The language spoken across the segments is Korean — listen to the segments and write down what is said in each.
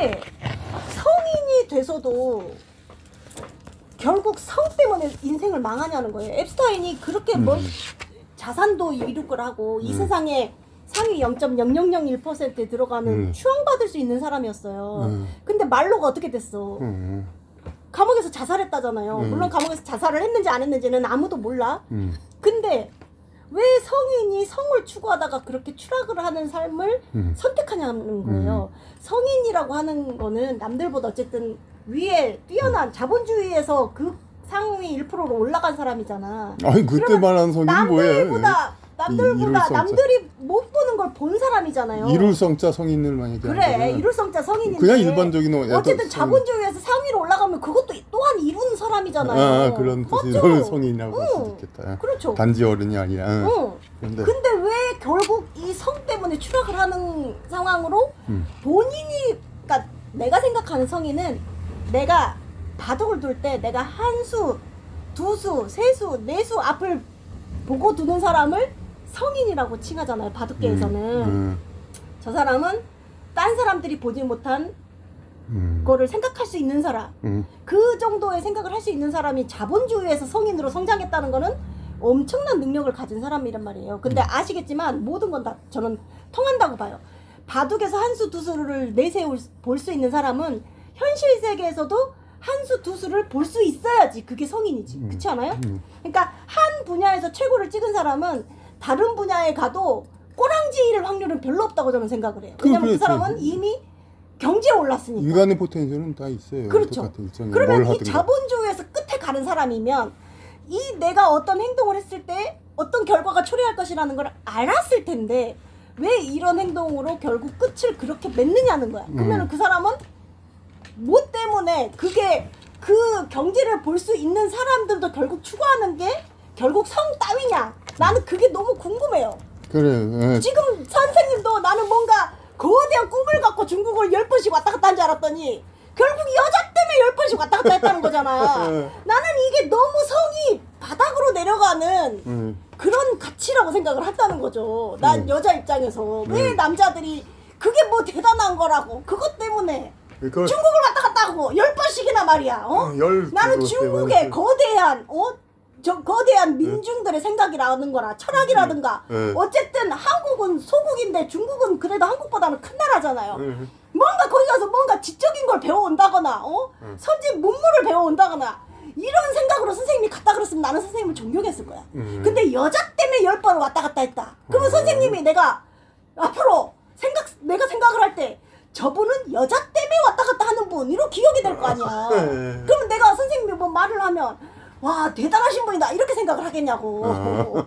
근데 성인이 돼서도 결국 성 때문에 인생을 망하냐는 거예요. 앱스타인이 그렇게 뭐 자산도 이룩을 하고 이 세상에 상위 0.0001%에 들어가는 추앙받을 수 있는 사람이었어요. 근데 말로가 어떻게 됐어? 감옥에서 자살했다잖아요. 물론 감옥에서 자살을 했는지 안 했는지는 아무도 몰라. 근데 왜 성인이 성을 추구하다가 그렇게 추락을 하는 삶을 선택하냐는 거예요. 성인이라고 하는 거는 남들보다 어쨌든 위에 뛰어난 자본주의에서 그 상위 1%로 올라간 사람이잖아. 아니 그때 말한 성인 뭐예요? 남들보다 남들이 못 보는 걸 본 사람이잖아요. 이룰성자 성인을 많이 그래, 이룰성자 성인인데 그냥 일반적인 어쨌든 자본주의에서 상위로 올라가면 그것도 또한 이루는 사람이잖아요. 그런 뜻으로 성인이라고 할 수도 있겠다. 그렇죠. 단지 어른이 아니라. 근데 왜 결국 이 성 때문에 추락을 하는 상황으로 본인이, 그러니까 내가 생각하는 성인은 내가 바둑을 둘 때 내가 한 수, 두 수, 세 수, 네 수 앞을 보고 두는 사람을 성인이라고 칭하잖아요. 바둑계에서는. 저 사람은 딴 사람들이 보지 못한 거를 생각할 수 있는 사람. 그 정도의 생각을 할 수 있는 사람이 자본주의에서 성인으로 성장했다는 거는 엄청난 능력을 가진 사람이란 말이에요. 근데 아시겠지만 모든 건 다 저는 통한다고 봐요. 바둑에서 한 수, 두 수를 내세울 볼 수 있는 사람은 현실 세계에서도 한 수, 두 수를 볼 수 있어야지 그게 성인이지. 그렇지 않아요? 그러니까 한 분야에서 최고를 찍은 사람은 다른 분야에 가도 꼬랑지일 확률은 별로 없다고 저는 생각을 해요. 왜냐면 그 사람은 이미 경지에 올랐으니까. 인간의 포텐셜은 다 있어요. 그렇죠. 그러면 이 자본주의에서 끝에 가는 사람이면 이 내가 어떤 행동을 했을 때 어떤 결과가 초래할 것이라는 걸 알았을 텐데 왜 이런 행동으로 결국 끝을 그렇게 맺느냐는 거야. 그러면 그 사람은 뭐 때문에 그게 그 경지를 볼 수 있는 사람들도 결국 추구하는 게 결국 성 따위냐? 나는 그게 너무 궁금해요. 그래. 지금 선생님도 나는 뭔가 거대한 꿈을 갖고 중국을 10번씩 왔다 갔다 한 줄 알았더니 결국 여자 때문에 10번씩 왔다 갔다 했다는 거잖아. 나는 이게 너무 성이 바닥으로 내려가는 그런 가치라고 생각을 한다는 거죠. 난 여자 입장에서 왜 남자들이 그게 뭐 대단한 거라고 그것 때문에 중국을 왔다 갔다 하고 10번씩이나 말이야. 나는 중국의 거대한 거대한 민중들의 생각이라는 거나 철학이라든가 어쨌든 한국은 소국인데 중국은 그래도 한국보다는 큰 나라잖아요. 뭔가 거기 가서 뭔가 지적인 걸 배워온다거나 선진 문물을 배워온다거나 이런 생각으로 선생님이 갔다 그랬으면 나는 선생님을 존경했을 거야. 근데 여자 때문에 10번 왔다 갔다 했다. 그러면 선생님이 내가 앞으로 내가 생각을 할 때 저분은 여자 때문에 왔다 갔다 하는 분으로 기억이 될 거 아니야. 그러면 내가 선생님이 뭐 말을 하면 와 대단하신 분이다 이렇게 생각을 하겠냐고.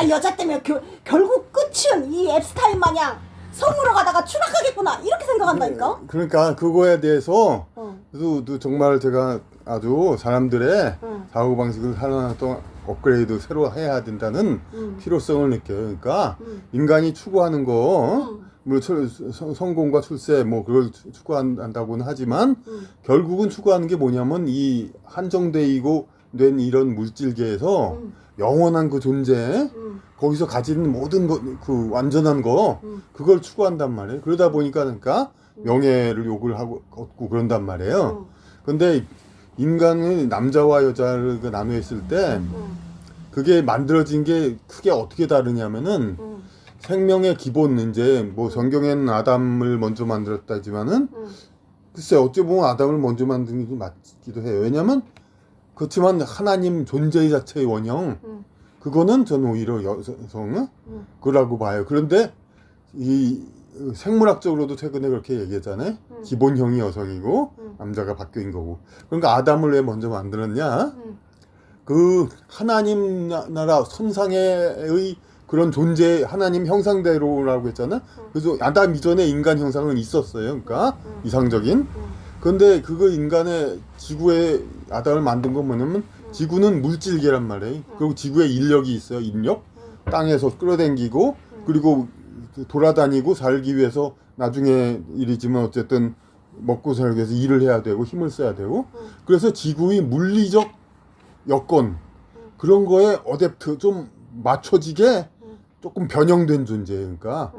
여자 때문에 결국 끝은 이 앱스타인 마냥 성으로 가다가 추락하겠구나 이렇게 생각한다니까. 그러니까 그거에 대해서 또 정말 제가 아주 사람들의 사고방식을 하나 또 업그레이드 새로 해야 된다는 필요성을 느껴요. 그러니까 인간이 추구하는 거 뭐 성공과 출세 뭐 그걸 추구한다고는 하지만 결국은 추구하는 게 뭐냐면 이 한정되고 된 이런 물질계에서 영원한 그 존재 거기서 가지는 모든 그 완전한 거 그걸 추구한단 말이에요. 그러다 보니까 그러니까 명예를 욕을 하고 얻고 그런단 말이에요. 근데 인간은 남자와 여자를 나누었을 때 그게 만들어진 게 크게 어떻게 다르냐면은 생명의 기본 이제 뭐 성경에는 아담을 먼저 만들었다지만은 글쎄 어찌 보면 아담을 먼저 만든 게 맞기도 해요. 왜냐면 그렇지만 하나님 존재 자체의 원형 그거는 저는 오히려 여성은 그라고 봐요. 그런데 이 생물학적으로도 최근에 그렇게 얘기했잖아요. 기본형이 여성이고 남자가 바뀐 거고. 그러니까 아담을 왜 먼저 만들었냐? 그 하나님 나라 선상의 그런 존재 하나님 형상대로라고 했잖아. 그래서 아담 이전에 인간 형상은 있었어요. 그러니까 이상적인. 근데 그거 인간의 지구에 아담을 만든 건 뭐냐면 지구는 물질계란 말이에요. 그리고 지구에 인력이 있어요. 인력. 땅에서 끌어당기고 그리고 돌아다니고 살기 위해서 나중에 일이지만 어쨌든 먹고 살기 위해서 일을 해야 되고 힘을 써야 되고 그래서 지구의 물리적 여건 그런 거에 어댑트 좀 맞춰지게 조금 변형된 존재니까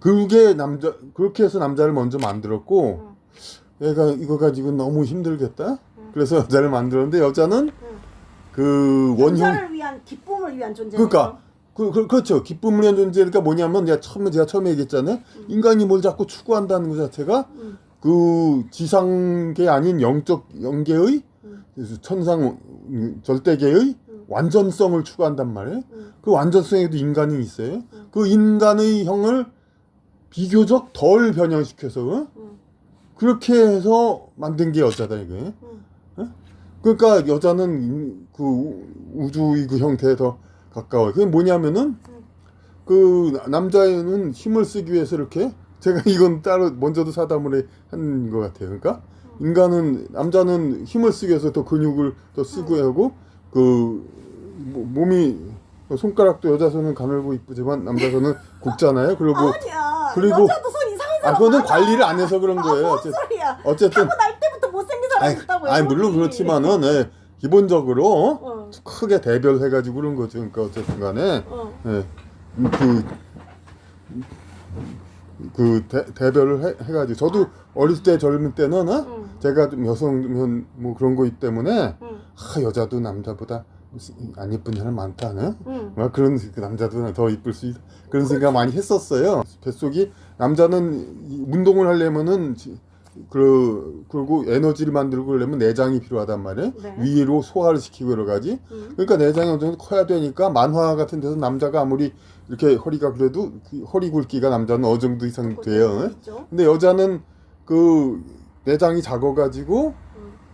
그게 그렇게 해서 남자를 먼저 만들었고 얘가 이거 가지고 너무 힘들겠다. 그래서 여자를 만들었는데 여자는 그 원형 남자를 위한 기쁨을 위한 존재. 그러니까 그렇죠. 기쁨을 위한 존재니까 뭐냐면 제가 처음에 얘기했잖아요. 인간이 뭘 자꾸 추구한다는 것 자체가 그 지상계 아닌 영적 영계의 천상 절대계의 완전성을 추구한단 말이에요. 그 완전성에도 인간이 있어요. 그 인간의 형을 비교적 덜 변형시켜서 그렇게 해서 만든 게 여자다 이게. 그러니까 여자는 그 우주의 그 형태에 더 가까워요. 그게 뭐냐면은 그 남자애는 힘을 쓰기 위해서 이렇게 제가 이건 따로 먼저도 사담을 한 것 같아요. 그러니까 남자는 힘을 쓰기 위해서 더 근육을 더 쓰고 하고 그 몸이 손가락도 여자 손은 가늘고 이쁘지만 남자 손은 굵잖아요. 아니야. 그리고 여자도 손 이상한 사람 그거는 많아. 관리를 안 해서 그런 거예요. 뭔 소리야. 어쨌든 타고 날 때부터 못생긴 사람 있다고요. 아니 물론 그렇지만은 기본적으로 크게 대별해가지고 그런 거죠. 그러니까 어쨌든 간에 예, 대별을 해가지고 저도 어릴 때 젊을 때는 제가 좀 여성면 뭐 그런 거 있기 때문에 여자도 남자보다 안 이쁜 사람 많다는 막 그런 남자도 더 이쁠 수 있다 그런 생각 많이 했었어요. 뱃속이 남자는 운동을 하려면은 그리고 에너지를 만들고 그러려면 내장이 필요하단 말이에요. 네. 위로 소화를 시키고 여러 가지. 그러니까 내장이 어느 정도 커야 되니까 만화 같은 데서 남자가 아무리 이렇게 허리가 그래도 그 허리 굵기가 남자는 어느 정도 이상 돼요. 근데 여자는 그 내장이 작아가지고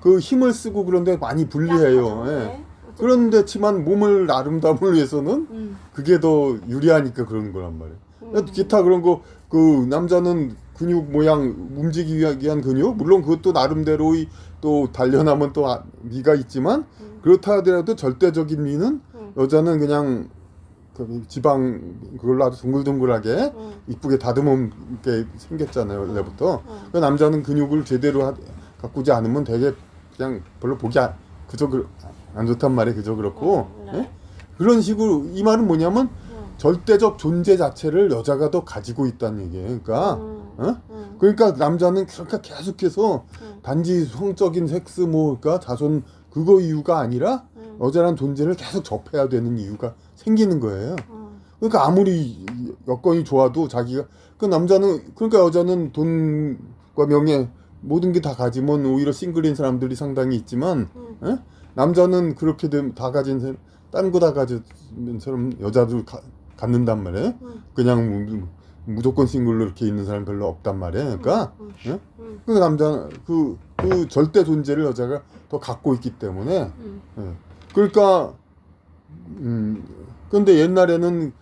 그 힘을 쓰고 그런데 많이 불리해요. 예. 그런데 치만 몸을 아름다움을 위해서는 그게 더 유리하니까 그런 거란 말이에요. 기타 그런 거 그 남자는 근육 모양 움직이기 위한 근육 물론 그것도 나름대로의 또 단련하면 또 미가 있지만 그렇다 하더라도 절대적인 미는 여자는 그냥 그 지방 그걸로 아주 동글동글하게 이쁘게 다듬게 생겼잖아요 원래부터. 그 남자는 근육을 제대로 가꾸지 않으면 되게 그냥 별로 보기 그저 안 좋단 말이에요. 그저 그렇고 예? 그런 식으로 이 말은 뭐냐면 절대적 존재 자체를 여자가 더 가지고 있다는 얘기예요. 그러니까 그러니까 남자는 그러니까 계속해서 단지 성적인 섹스 뭐 그러니까 자손 그거 이유가 아니라 여자란 존재를 계속 접해야 되는 이유가 생기는 거예요. 그러니까 아무리 여건이 좋아도 자기가 그 남자는 그러니까 여자는 돈과 명예 모든 게 다 가지면 오히려 싱글인 사람들이 상당히 있지만 남자는 그렇게 되면 다 가진 사람 딴 거 다 가진 사람 여자도 갖는단 말이에요. 그냥 무조건 싱글로 이렇게 있는 사람 별로 없단 말이에요. 그러니까 그 남자는 그 절대 존재를 여자가 더 갖고 있기 때문에 그러니까 근데 옛날에는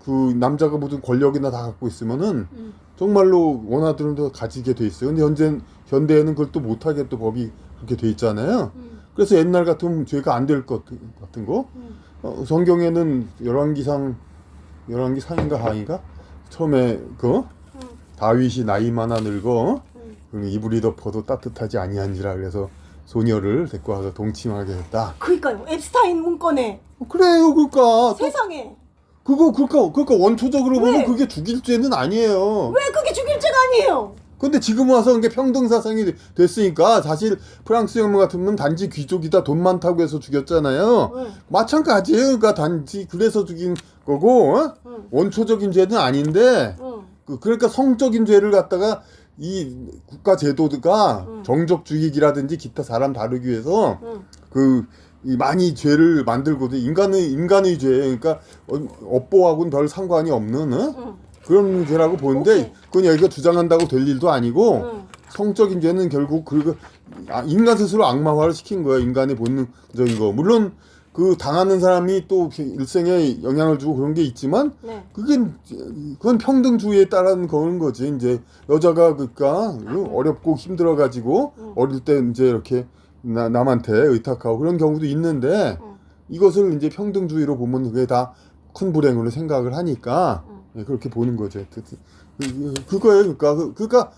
그 남자가 모든 권력이나 다 갖고 있으면은 정말로 원하던 더 가지게 돼 있어요. 근데 현대에는 그걸 또 못하게 또 법이 그렇게 돼 있잖아요. 그래서 옛날 같으면 죄가 안 될 것 같은 거. 성경에는 열왕기 상인가 하인가 처음에 다윗이 나이 많아 늙어 이불이 덮어도 따뜻하지 아니한지라 그래서 소녀를 데리고 와서 동침하게 했다. 그러니까요. 앱스타인 문건에. 그래요, 그러니까 세상에. 그러니까 원초적으로 보면 왜? 그게 죽일 죄는 아니에요. 왜 그게 죽일 죄가 아니에요? 근데 지금 와서 그게 평등 사상이 됐으니까 사실 프랑스 혁명 같으면 단지 귀족이다 돈 많다고 해서 죽였잖아요. 마찬가지예요. 그러니까 단지 그래서 죽인 거고 원초적인 죄는 아닌데 그러니까 성적인 죄를 갖다가 이 국가 제도가 정적주의라든지 기타 사람 다루기 위해서 이 많이 죄를 만들거든. 인간의 죄, 그러니까 업보하고는 별 상관이 없는 그런 죄라고 보는데 그건 여기가 주장한다고 될 일도 아니고 성적인 죄는 결국 인간 스스로 악마화를 시킨 거야. 인간의 본능적인 거. 물론 그 당하는 사람이 또 일생에 영향을 주고 그런 게 있지만 그건 평등주의에 따른 그런 거지. 이제 여자가 그러니까 어렵고 힘들어 가지고 어릴 때 이제 이렇게 남한테 의탁하고 그런 경우도 있는데 이것을 이제 평등주의로 보면 그게 다 큰 불행으로 생각을 하니까 그렇게 보는 거죠. 그거예요. 그러니까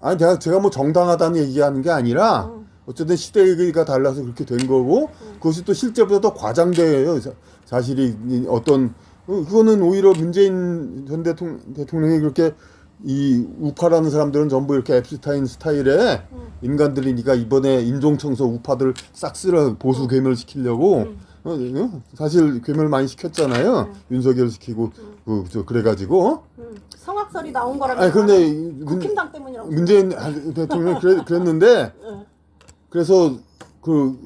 아니 제가 뭐 정당하다는 얘기하는 게 아니라 어쨌든 시대가 달라서 그렇게 된 거고 그것이 또 실제보다 더 과장돼요. 사실이 어떤 그거는 오히려 문재인 전 대통령이 그렇게 이 우파라는 사람들은 전부 이렇게 앱스타인 스타일의 인간들이니까 이번에 인종청소 우파들 싹 쓸어 보수 괴멸시키려고 사실 괴멸 많이 시켰잖아요. 윤석열 시키고 그래가지고 성악설이 나온 거라면 아니 근데 국힘당 때문이라고 문재인 대통령이 그랬는데 그래서 그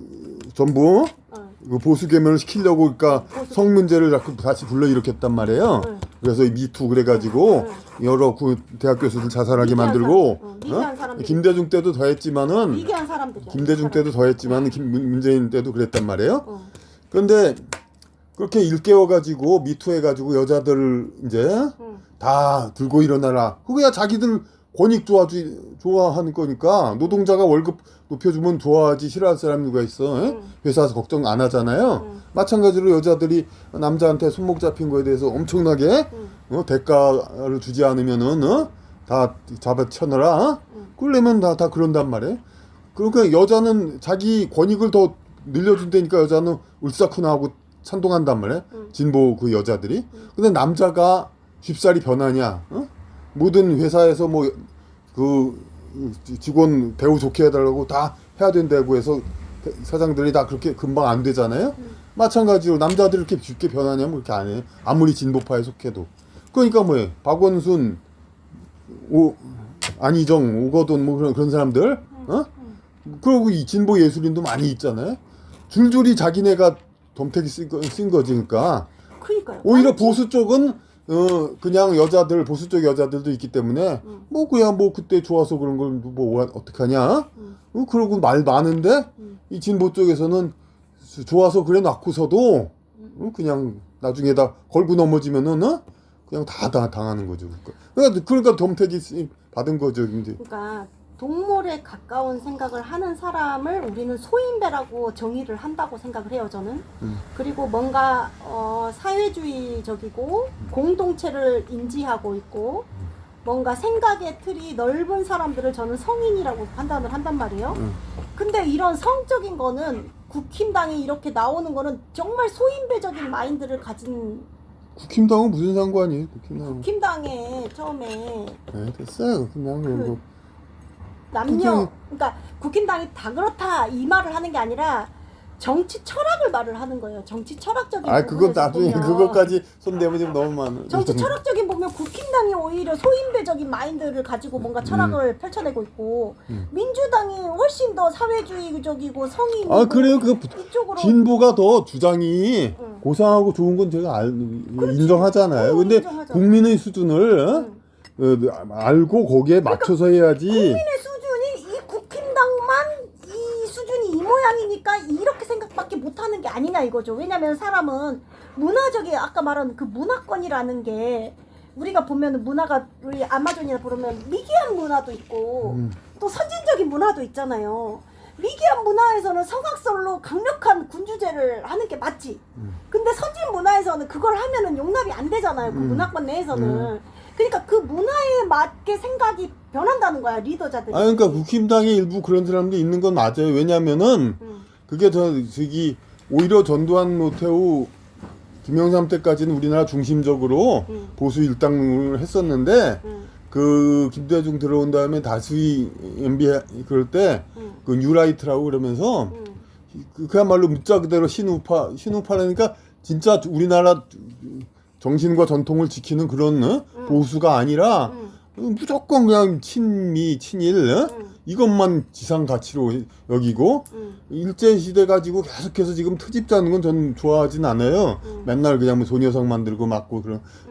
전부 그 보수 개면을 시키려고 그러니까 성 문제를 자꾸 다시 불러일으켰단 말이에요. 그래서 미투 그래가지고 여러 대학 교수들 자살하게 만들고 미개한 사람들이. 김대중 때도 더했지만은 미개한 사람들이야. 김대중 때도 더했지만 문재인 때도 그랬단 말이에요. 그런데 그렇게 일깨워가지고 미투해가지고 여자들 이제 다 들고 일어나라. 그거야 자기들 권익 좋아하는 거니까 노동자가 월급 높여주면 좋아하지 싫어할 사람이 누가 있어? 회사에서 걱정 안 하잖아요. 마찬가지로 여자들이 남자한테 손목 잡힌 거에 대해서 엄청나게 대가를 주지 않으면은 다 잡아쳐놔라. 그러려면 다 그런단 말이에요. 그러니까 여자는 자기 권익을 더 늘려준다니까 여자는 울싹훈하고 찬동한단 말이에요. 진보 그 여자들이. 근데 남자가 쉽사리 변하냐? 모든 회사에서 뭐 그 직원 대우 좋게 해달라고 다 해야 된다고 해서 사장들이 다 그렇게 금방 안 되잖아요. 마찬가지로 남자들이 이렇게 쉽게 변하냐면 그렇게 안 해. 아무리 진보파에 속해도. 그러니까 뭐예요? 박원순, 안희정, 오거돈 뭐 그런 사람들, 그리고 이 진보 예술인도 많이 있잖아요. 줄줄이 자기네가 덤태기 쓴 거지, 그러니까. 그러니까요. 오히려 보수 쪽은 그냥 여자들 보수 쪽 여자들도 있기 때문에 뭐 그냥 뭐 그때 좋아서 그런 걸 뭐 어떡하냐 그러고 말 많은데 이 진보 쪽에서는 좋아서 그래 놔고서도 그냥 나중에 다 걸고 넘어지면은 그냥 다 당하는 거죠. 그러니까 덤태기 받은 거죠. 이제. 그러니까 동물에 가까운 생각을 하는 사람을 우리는 소인배라고 정의를 한다고 생각을 해요, 저는. 그리고 뭔가 사회주의적이고 공동체를 인지하고 있고 뭔가 생각의 틀이 넓은 사람들을 저는 성인이라고 판단을 한단 말이에요. 근데 이런 성적인 거는 국힘당이 이렇게 나오는 거는 정말 소인배적인 마인드를 가진 국힘당은 무슨 상관이에요? 국힘당에 처음에 네, 됐어요. 그냥 남녀 그러니까 국힘당이 다 그렇다 이 말을 하는 게 아니라 정치 철학을 말을 하는 거예요. 정치 철학적인 그건 나중에 보면, 그것까지 손대면 지금 너무 많아. 정치 철학적인 보면 국힘당이 오히려 소인배적인 마인드를 가지고 뭔가 철학을 펼쳐내고 있고 민주당이 훨씬 더 사회주의적이고 성인이고 그래요. 그 이쪽으로 진보가 더 주장이 고상하고 좋은 건 제가 인정하잖아요. 근데 인정하죠. 국민의 수준을 알고 거기에 맞춰서 해야지. 국민의 수준이 이 국힘당만 이 수준이 이 모양이니까 이렇게 생각밖에 못하는 게 아니냐 이거죠. 왜냐면 사람은 문화적인 아까 말한 그 문화권이라는 게 우리가 보면 문화가 우리 아마존이나 보면 미개한 문화도 있고 또 선진적인 문화도 있잖아요. 미개한 문화에서는 성악설로 강력한 군주제를 하는 게 맞지. 근데 선진 문화에서는 그걸 하면은 용납이 안 되잖아요. 그 문화권 내에서는. 그러니까 그 문화에 맞게 생각이 변한다는 거야, 리더자들이. 그러니까 국힘당에 일부 그런 사람들이 있는 건 맞아요. 왜냐면은 그게 저기 오히려 전두환 노태우 김영삼 때까지는 우리나라 중심적으로 보수 일당을 했었는데 그 김대중 들어온 다음에 다수의 MB 그럴 때 그 뉴라이트라고 그러면서 그야말로 문자 그대로 신우파라니까 진짜 우리나라 정신과 전통을 지키는 그런 보수가 아니라 무조건 그냥 친미 친일 이것만 지상 가치로 여기고 일제 시대 가지고 계속해서 지금 트집 짜는 건 저는 좋아하진 않아요. 맨날 그냥 뭐 소녀상 만들고 맞고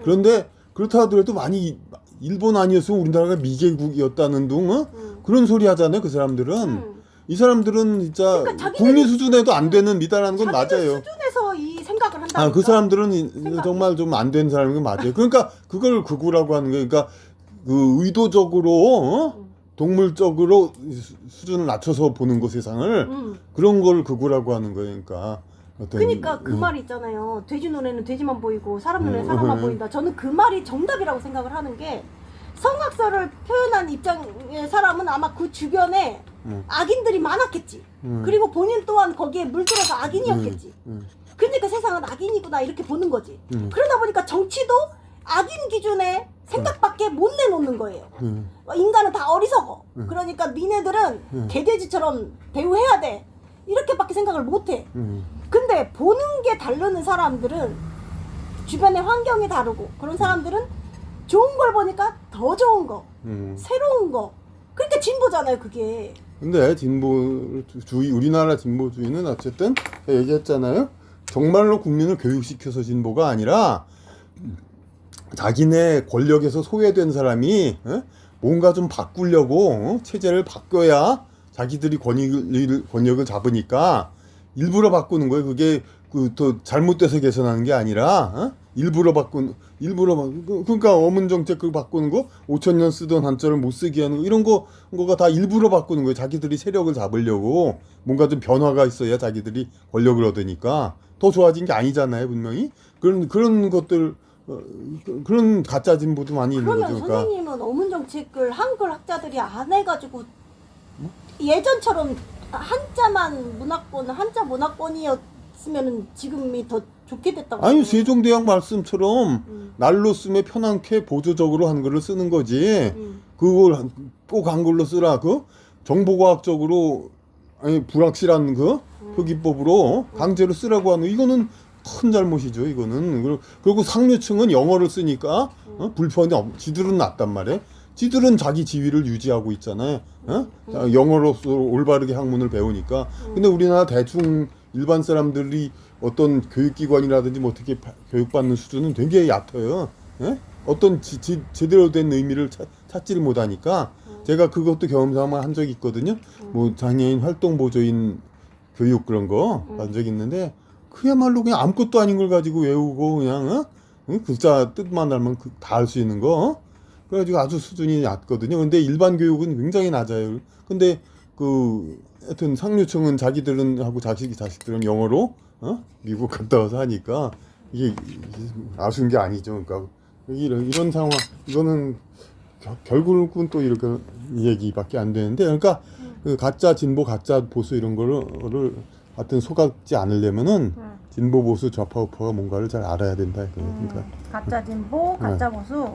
그런데 그렇다 하더라도 많이 일본 아니었으면 우리나라가 미개국이었다는 둥 그런 소리 하잖아요. 그 사람들은 이 사람들은 진짜 그러니까 국민 수준에도 안 되는 미다라는 건 맞아요. 수준에서 이 생각을 한다. 그 사람들은 정말 좀 안 된 사람인 건 맞아요. 그러니까 그걸 극우라고 하는 거예요. 그러니까 그 의도적으로 동물적으로 수준을 낮춰서 보는 거 세상을 그런 걸 극우라고 하는 거예요. 그러니까 그 말이 있잖아요. 돼지 눈에는 돼지만 보이고 사람 눈에는 사람만 보인다. 저는 그 말이 정답이라고 생각을 하는 게 성악설을 표현한 입장의 사람은 아마 그 주변에 악인들이 많았겠지. 그리고 본인 또한 거기에 물들어서 악인이었겠지. 그러니까 세상은 악인이구나 이렇게 보는 거지. 그러다 보니까 정치도 악인 기준의 생각밖에 못 내놓는 거예요. 인간은 다 어리석어. 그러니까 니네들은 개돼지처럼 대우해야 돼. 이렇게밖에 생각을 못 해. 근데 보는 게 다르는 사람들은 주변의 환경이 다르고 그런 사람들은 좋은 걸 보니까 더 좋은 거, 새로운 거. 그러니까 진보잖아요, 그게. 근데 진보주의, 우리나라 진보주의는 어쨌든 얘기했잖아요. 정말로 국민을 교육시켜서 진보가 아니라 자기네 권력에서 소외된 사람이 뭔가 좀 바꾸려고 체제를 바꿔야 자기들이 권력을 잡으니까 일부러 바꾸는 거예요. 그게 또 잘못돼서 개선하는 게 아니라 그러니까 어문 정책 그거 바꾸는 거 5,000년 쓰던 한자를 못 쓰게 하는 거 이런 거가 다 일부러 바꾸는 거예요. 자기들이 세력을 잡으려고 뭔가 좀 변화가 있어야 자기들이 권력을 얻으니까 더 좋아진 게 아니잖아요, 분명히. 그런 것들 그런 가짜 진보도 많이 있는 거죠. 그러면 그러니까. 선생님은 어문 정책을 한글 학자들이 안 해가지고 예전처럼 한자만 문화권, 한자 문화권이었으면 지금이 더 좋게 됐다고. 아니 세종대왕 말씀처럼 날로 쓰면 편안케 보조적으로 한글을 쓰는 거지. 그걸 꼭 한글로 쓰라. 그 정보과학적으로 아니 불확실한 그 표기법으로 강제로 쓰라고 하는 이거는 큰 잘못이죠. 이거는. 그리고 상류층은 영어를 쓰니까 불편이 지들은 낫단 말이에요. 지들은 자기 지위를 유지하고 있잖아요. 영어로서 올바르게 학문을 배우니까. 근데 우리나라 대충 일반 사람들이 어떤 교육기관이라든지 뭐 어떻게 교육받는 수준은 되게 얕아요. 어떤 제대로 된 의미를 찾지를 못하니까 제가 그것도 경험삼아 한 적이 있거든요. 뭐 장애인 활동 보조인 교육 그런 거 한 적이 있는데 그야말로 그냥 아무것도 아닌 걸 가지고 외우고 그냥 글자 뜻만 알면 다 알 수 있는 거. 그래가지고 아주 수준이 낮거든요. 근데 일반 교육은 굉장히 낮아요. 근데 하여튼 상류층은 자기들은 하고 자식들은 영어로 미국 갔다 와서 하니까 이게 아쉬운 게 아니죠. 그러니까 이런 상황 이거는 결국은 또 이렇게 얘기밖에 안 되는데 그러니까 그 가짜 진보 가짜 보수 이런 거를 하여튼 속았지 않으려면은 진보 보수 좌파 우파가 뭔가를 잘 알아야 된다. 그러니까 가짜 진보, 가짜 보수.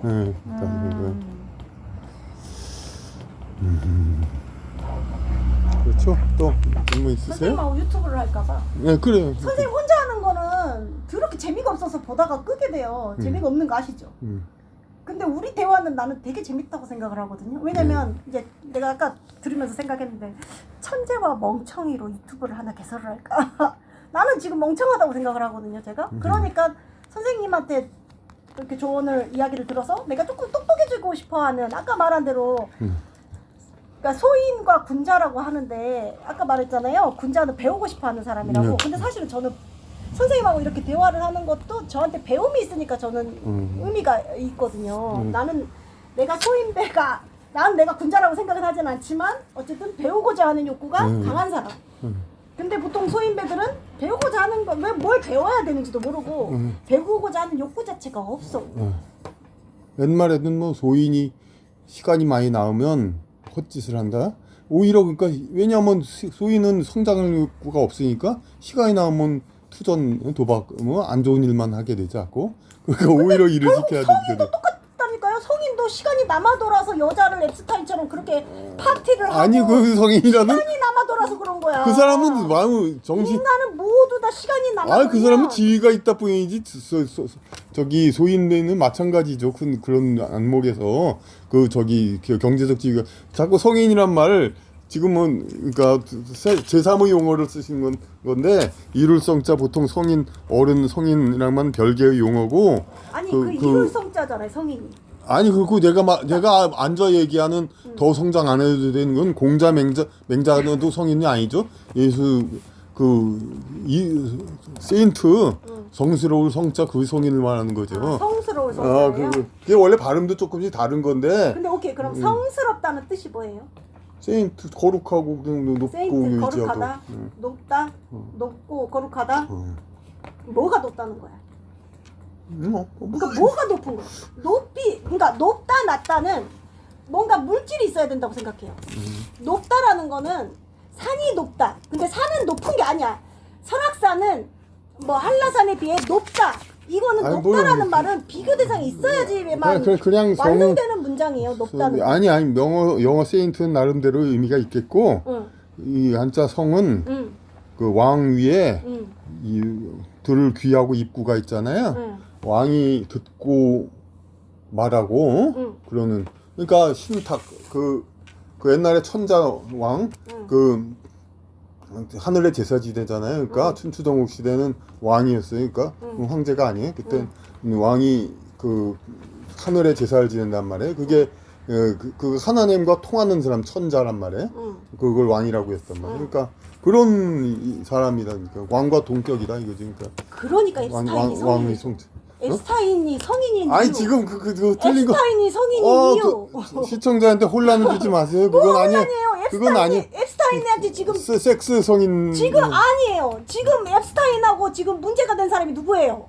그렇죠. 또 질문 있으세요? 선생님하고 유튜브를 할까봐. 네, 그래요. 선생님 혼자 하는 거는 더럽게 재미가 없어서 보다가 끄게 돼요. 재미가 없는 거 아시죠? 근데 우리 대화는 나는 되게 재밌다고 생각을 하거든요. 왜냐면 이제 내가 아까 들으면서 생각했는데 천재와 멍청이로 유튜브를 하나 개설을 할까? 나는 지금 멍청하다고 생각을 하거든요, 제가. 그러니까 선생님한테 이렇게 조언을 이야기를 들어서 내가 조금 똑똑해지고 싶어하는 아까 말한 대로 그러니까 소인과 군자라고 하는데 아까 말했잖아요. 군자는 배우고 싶어하는 사람이라고. 근데 사실은 저는 선생님하고 이렇게 대화를 하는 것도 저한테 배움이 있으니까 저는 의미가 있거든요. 나는 내가 소인배가 난 내가 군자라고 생각은 하진 않지만 어쨌든 배우고자 하는 욕구가 강한 사람. 근데 보통 소인배들은 배우고자 하는 거 왜 뭘 배워야 되는지도 모르고 배우고자 하는 욕구 자체가 없어. 옛말에는 뭐 소인이 시간이 많이 나오면 헛짓을 한다. 오히려 그러니까 왜냐하면 소인은 성장 욕구가 없으니까 시간이 나오면 투전 도박 뭐 안 좋은 일만 하게 되지 않고 그러니까 오히려 일을 시켜야 되거든. 성인도 똑같다니까요. 성인도 시간이 남아 돌아서 여자를 앱스타인처럼 그렇게 파티를 하고 아니 그 성인이라는 시간이 남아 돌아서 그런 거야. 그 사람은 마음 정신 인간은 모두 다 시간이 남아. 아 그 사람은 지위가 있다 뿐이지 저기 소인들은 마찬가지죠. 그런 안목에서 저기 경제적 지위가 자꾸 성인이란 말을 지금은 그러니까 제3의 용어를 쓰신 건데 이룰성자 보통 성인 어른 성인이랑만 별개의 용어고 아니 그 이룰성자잖아요 성인이. 아니 그리고 내가 앉아 얘기하는 더 성장 안 해도 되는 건 공자 맹자도 성인이 아니죠. 예수 세인트 성스러울 성자 그 성인을 말하는 거죠. 성스러울 성자예요? 그게 원래 발음도 조금씩 다른 건데. 근데 오케이 그럼 성스럽다는 뜻이 뭐예요? 세인트 거룩하고 그냥 높고 세인트 거룩하다, 높다, 높고 거룩하다. 뭐가 높다는 거야? 그러니까 뭐가 높은 거야? 그러니까 높다 낮다는 뭔가 물질이 있어야 된다고 생각해요. 높다라는 거는 산이 높다. 근데 산은 높은 게 아니야. 설악산은 뭐 한라산에 비해 높다. 이거는 아니, 높다라는 말은 비교 대상이 있어야지만 그냥 완성되는 문장이에요. 높다는. 아니 영어 세인트는 나름대로 의미가 있겠고 응. 이 한자 성은 응. 그 왕 위에 응. 이 들을 귀하고 입구가 있잖아요. 응. 왕이 듣고 말하고 응. 그러는 그러니까 신탁 그 옛날에 천자왕 응. 그 하늘의 제사지대잖아요. 그러니까 춘추전국 시대는 왕이었어요. 그러니까 황제가 아니에요. 그때 왕이 그 하늘의 제사를 지낸단 말이에요. 그게 그 하나님과 통하는 사람 천자란 말이에요. 그걸 왕이라고 했단 말이에요. 그러니까 그런 사람이다. 그러니까 왕과 동격이다 이거지. 그러니까 앱스타인이 왕의 성인이 성. 앱스타인이 성인인 아니 이유. 지금 그거 틀린 거. 앱스타인이 성인인 이유. 시청자한테 혼란을 주지 마세요. 그건 아니에요. 그건 아니에요. 앱스타인한테 지금 섹스 성인. 지금 아니에요. 지금 앱스타인하고 지금 문제가 된 사람이 누구예요?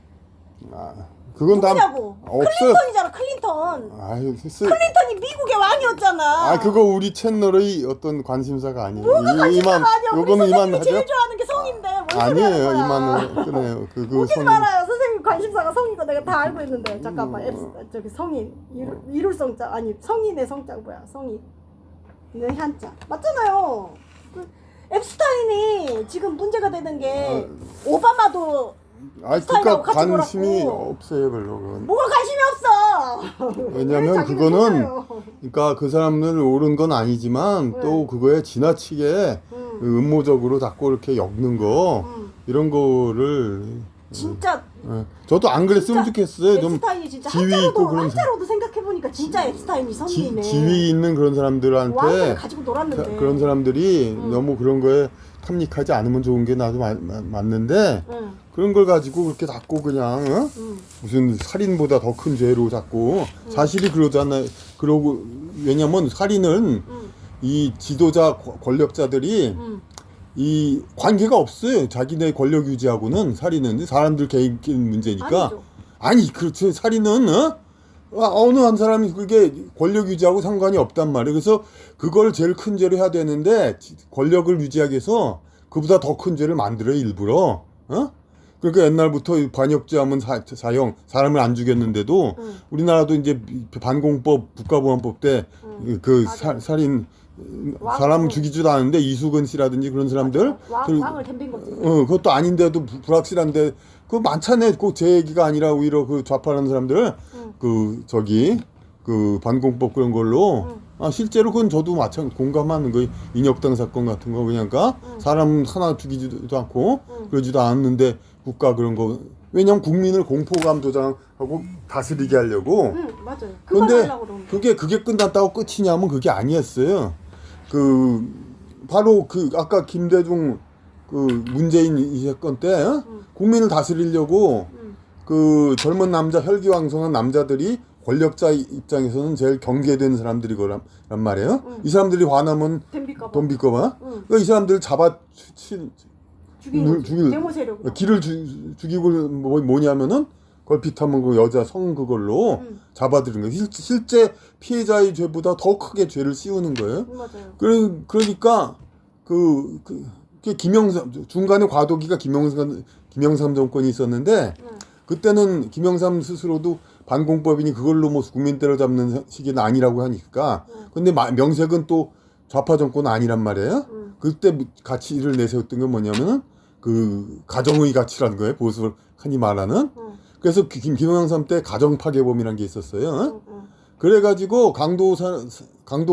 그건 다 누구냐고? 없어요. 클린턴이잖아. 클린턴. 아유, 클린턴이 미국의 왕이었잖아. 그거 우리 채널의 어떤 관심사가 아니에요. 뭐가 관심사가 아니야. 우리 요거는 이만 선생님이 하죠. 제일 좋아하는 게 성인데 뭔 소리 아니에요. 하는 거야. 이만은 끊어요. 그 오지 성. 말아요. 선생님 관심사가 성인 거 내가 다 알고 있는데 잠깐만. 저기 성인 이룰 성자 아니 성인의 성자 뭐야? 성인 네 한자 맞잖아요. 앱스타인이 지금 문제가 되는 게 오바마도 그러니까 같이 관심이 놀았고. 없어요, 별로. 그건. 뭐가 관심이 없어. 왜냐면 왜 자기는 그거는 싫어요? 그러니까 그 사람들 옳은 건 아니지만 네. 또 그거에 지나치게 음모적으로 자꾸 이렇게 엮는 거 이런 거를 진짜 저도 안 그랬으면 좋겠어요. 좀 앱스타인이 진짜 지위 있고 그런 한자로도 생각해 보니까 진짜 앱스타인이 성인이네. 지위 있는 그런 사람들한테 왕을 가지고 놀았는데. 그런 사람들이 너무 그런 거에 탐닉하지 않으면 좋은 게 나도 맞는데 그런 걸 가지고 그렇게 자꾸 그냥 무슨 살인보다 더 큰 죄로 자꾸 사실이 그러잖아요. 그러고 왜냐면 살인은 이 지도자 권력자들이 이 관계가 없어요. 자기네 권력 유지하고는 살인은 사람들 개인 문제니까. 아니죠. 아니 그렇죠. 살인은 어느 한 사람이 그게 권력 유지하고 상관이 없단 말이에요. 그래서 그걸 제일 큰 죄로 해야 되는데 권력을 유지하기 위해서 그보다 더 큰 죄를 만들어요. 일부러. 그러니까 옛날부터 반역죄하면 사형 사람을 안 죽였는데도 우리나라도 이제 반공법 국가보안법 때 그 살인 사람 죽이지도 않은데 이수근 씨라든지 그런 사람들 왕을 덤빈 거지. 그것도 아닌데도 불확실한데 그거 많잖아요. 꼭 제 얘기가 아니라 오히려 그 좌파라는 사람들 그 저기 그 반공법 그런 걸로 실제로 그건 저도 공감하는 거 인혁당 사건 같은 거 그러니까 사람 하나 죽이지도 않고 그러지도 않았는데 국가 그런 거 왜냐면 국민을 공포감 조장하고 다스리게 하려고. 맞아요. 근데 그게 끝났다고 끝이냐면 그게 아니었어요. 그 바로 그 아까 김대중 그 문재인 이 사건 때 국민을 다스리려고 그 젊은 남자 혈기왕성한 남자들이 권력자 입장에서는 제일 경계되는 사람들이거란 말이에요. 이 사람들이 화나면 덤빌까봐. 그러니까 이 사람들 잡아 죽일 데모 세력. 길을 죽이고 뭐냐면은 걸핏하면 그 여자 성 그걸로 잡아들인 거예요. 실제 피해자의 죄보다 더 크게 죄를 씌우는 거예요. 맞아요. 그러니까 그 김영삼 중간에 과도기가 김영삼 정권이 있었는데 그때는 김영삼 스스로도 반공법이니 그걸로 뭐 국민 때려잡는 시기는 아니라고 하니까 근데 명색은 또 좌파 정권은 아니란 말이에요. 그때 가치를 내세웠던 게 뭐냐면은 그 가정의 가치라는 거예요. 보수를 흔히 말하는. 그래서 김영삼 때 가정 파괴범이라는 게 있었어요. 그래가지고 강도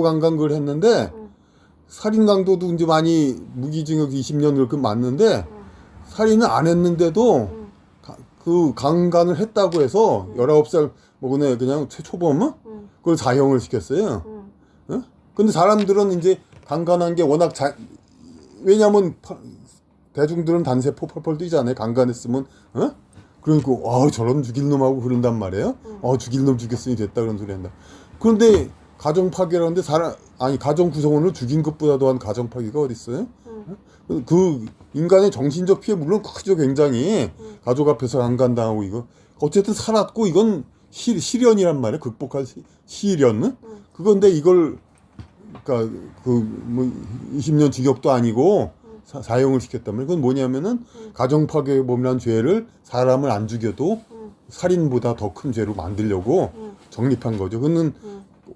강간을 했는데 살인 강도도 이제 많이 무기징역 20년 그렇게 맞는데 살인은 안 했는데도 그 강간을 했다고 해서 19살 먹은 그냥 최초범 그걸 사형을 시켰어요. 근데 사람들은 이제 강간한 게 워낙 왜냐면 대중들은 단세포 펄펄 뛰잖아요. 강간했으면 그러니까 저런 죽일 놈하고 그런단 말이에요. 죽일 놈 죽였으니 됐다 그런 소리 한다. 그런데 가정 파괴라는데 가정 구성원을 죽인 것보다 더한 가정 파괴가 어디 있어요? 그 인간의 정신적 피해 물론 크죠. 굉장히 가족 앞에서 강간당하고 이거 어쨌든 살았고 이건 시련이란 말이에요. 극복할 시련. 그건데 이걸 그러니까 그 뭐 20년 징역도 아니고 사형을 시켰다면 그건 뭐냐면은 가정파괴범이라는 죄를 사람을 안 죽여도 살인보다 더 큰 죄로 만들려고 정립한 거죠. 그거는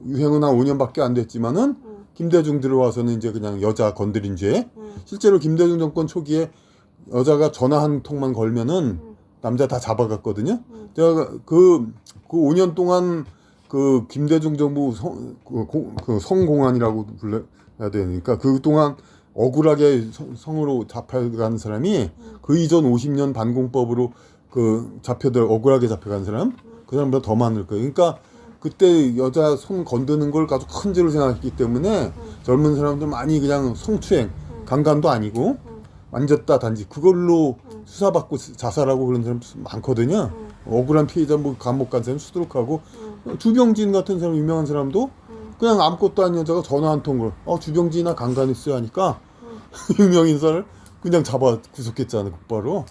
유행은 한 5년밖에 안 됐지만은 김대중 들어와서는 이제 그냥 여자 건드린 죄. 실제로 김대중 정권 초기에 여자가 전화 한 통만 걸면은 남자 다 잡아갔거든요. 제가 그 5년 동안 그 김대중 정부 성공안이라고 불러야 되니까 그 동안 억울하게 성으로 잡혀간 사람이 그 이전 50년 반공법으로 그 억울하게 잡혀간 사람 그 사람보다 더 많을 거예요. 그러니까 그때 여자 손 건드는 걸 아주 큰 죄로 생각했기 때문에 젊은 사람들 많이 그냥 성추행, 강간도 아니고 만졌다 단지 그걸로 수사받고 자살하고 그런 사람 많거든요. 억울한 피해자 뭐 감옥 간 사람 수두룩하고 주병진 같은 사람 유명한 사람도 그냥 아무것도 아닌 여자가 전화 한 통을 주병진이나 강간했어요 하니까 유명인사를 그냥 잡아 구속했잖아요 곧바로.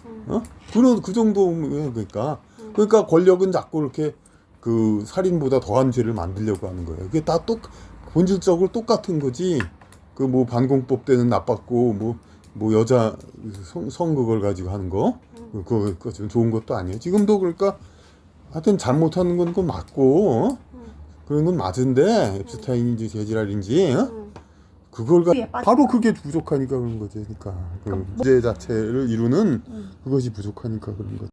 그 정도 그러니까 권력은 자꾸 이렇게 그 살인보다 더한 죄를 만들려고 하는 거예요. 그게 다 본질적으로 똑같은 거지. 그 뭐 반공법 때는 나빴고 뭐 여자 성 그걸 가지고 하는 거 그거 좀 좋은 것도 아니에요. 지금도 그러니까 하여튼 잘못하는 건 그건 맞고 그런 건 맞은데 앱스타인인지 제지랄인지 그걸 바로 그게 부족하니까 그런 거지. 그러니까 그 문제 자체를 이루는 그것이 부족하니까 그런 거지.